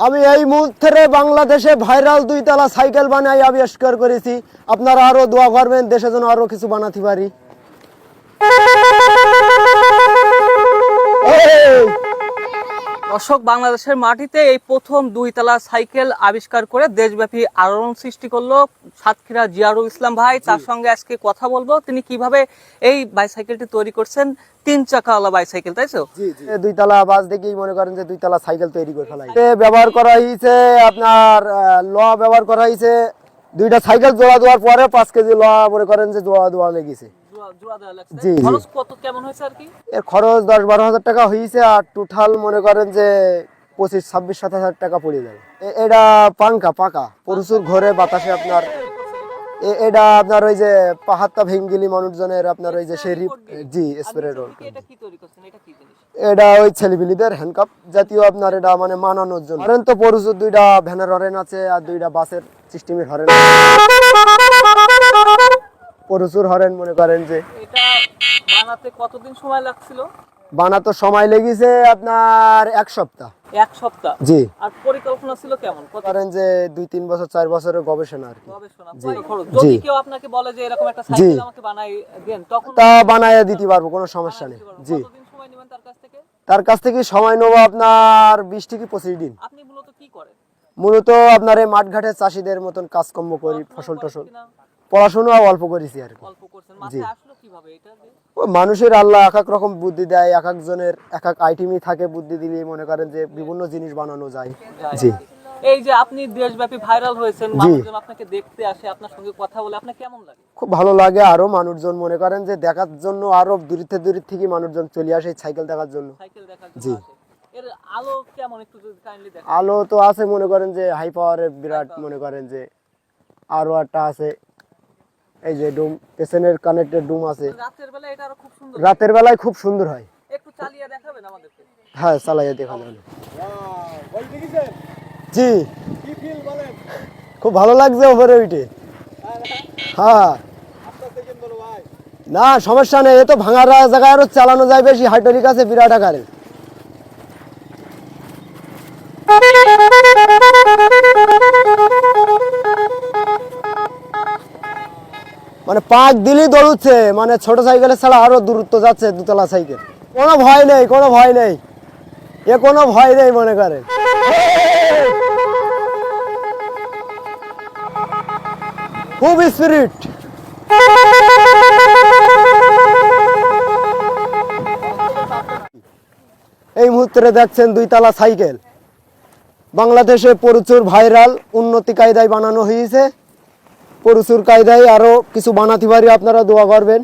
আমি এই মুহূর্তে বাংলাদেশে ভাইরাল 2 তলা সাইকেল বানাই আবিষ্কার করেছি। আপনারা আরো দোয়া করবেন দেশের জন্য আরো কিছু বানাতে পারি। দর্শক, বাংলাদেশের মাটিতে এই প্রথম 2 তলা সাইকেল আবিষ্কার করে দেশব্যাপী আলোড়ন সৃষ্টি করলো সাতক্ষীরা জিয়ারুল ইসলাম ভাই। তার সঙ্গে আজকে কথা বলবো তিনি কিভাবে এই বাইসাইকেলটি তৈরি করছেন। 3 চাকাওয়ালা বাইসাইকেল, তাই তো? জি জি, 2 তলা বাস দেখেই মনে করেন যে 2 তলা সাইকেল তৈরি করে ফেলাই। ব্যবহার করা হয়েছে আপনার ব্যবহার করা হয়েছে 2টা সাইকেল জোড়া দেওয়ার পরে 5 কেজি মনে করেন যে জোড়া লেগেছে। জি, খরচ কত কেমন হয়েছে আর কি? এর খরচ 10-12 হাজার টাকা হয়েছে, আর টোটাল মনে করেন যে 25-26-27 হাজার টাকা পড়ে যাবে। এটা পাকা প্রচুর ঘরে বাতাসে আপনার এটা আপনার ওই যে পাহাড়টা ভেঙ্গিলি মানুষজনের আপনার ওই যে শেরিফ জি স্প্রে রোল। এটা ওই ছেলেপিলিদের হ্যান্ডকাপ জাতীয় আপনার এটা মানে মানানোর জন্য। হরেন তো প্রচুর 2টা ভ্যানের হরেন আছে আর 2টা বাসের সিস্টেমের হরেন প্রচুর হরেন। মনে করেন যে এটা বানাতে কতদিন সময় লাগছিল? বানাতে সময় লেগেছে আপনার 1 সপ্তাহ। 1 সপ্তাহ? জি। আর পরিকল্পনা ছিল কেমন? করেন যে 2-3 বছর 4 বছরের গবেষণা আর কি। যদি কেউ আপনাকে বলে যে এরকম একটা সাইকেল আমাকে বানাই দেন, তখন তা বানায়া দিতে পারবো, কোনো সমস্যা নেই। জি। কতদিন সময় নেবেন তার কাছ থেকে? তার কাছ থেকে সময় নেব আপনার 20 থেকে 25 দিন। আপনি মূলত কি করেন? মূলত আপনার এই মাঠঘাটে চাষীদের মতন কাজকর্ম করি, ফসল টসল। পড়াশোনা অল্প করেছি আর কি। অল্প করছেন। মাথায় আসলো কিভাবে এটা? মানুষের আল্লাহ এক এক রকম বুদ্ধি দেয়, এক একজনের এক এক আইটেমই থাকে, বুদ্ধি দিলে মনে করেন যে বিভিন্ন জিনিস বানানো যায়। জি। এই যে আপনি দেশব্যাপী ভাইরাল হয়েছেন, মানুষজন আপনাকে দেখতে আসে, আপনার সঙ্গে কথা বলে, আপনার কেমন লাগে? খুব ভালো লাগে। আরো মানুষজন মনে করেন যে দেখার জন্য আরো দূর থেকে মানুষজন চলে আসে সাইকেল দেখার জন্য। সাইকেল দেখার জন্য জি। আসে। এর আলো কেমন একটু যদি কাইন্ডলি দেখান। আলো তো আছে মনে করেন যে হাই পাওয়ারের বিরাট, মনে করেন যে আরো একটা আছে এই যে ডুম, পেছনের কানেক্টেড ডুম আছে। রাতের বেলা এটা আরো খুব সুন্দর। রাতের বেলায় খুব সুন্দর হয়। একটু চালিয়ে দেখাবেন আমাদেরকে? হ্যাঁ, চালাইয়া দেখা যাবে। জি। কি ফিল বলেন? খুব ভালো লাগছে উপরে উঠে। হ্যাঁ, না সমস্যা নেই, এ তো ভাঙার জায়গায় আরো চালানো যায় বেশি। হাইড্রোলিক আছে বিরাট আকারে। মানে পাক দিলেই দৌড়ছে, মানে ছোট সাইকেলের ছাড়া আরো দূরত্ব যাচ্ছে 2 তলা সাইকেল। কোনো ভয় নেই, কোনো ভয় নেই, এ কোনো ভয় নেই মনে করেন। খুব স্পিরিট। এই মুহূর্তে দেখছেন 2 তলা সাইকেল বাংলাদেশে প্রচুর ভাইরাল, উন্নতি কায়দায় বানানো হয়েছে। প্রচুর কায়দায় আরো কিছু বানাতে পারি, আপনারা দোয়া করবেন।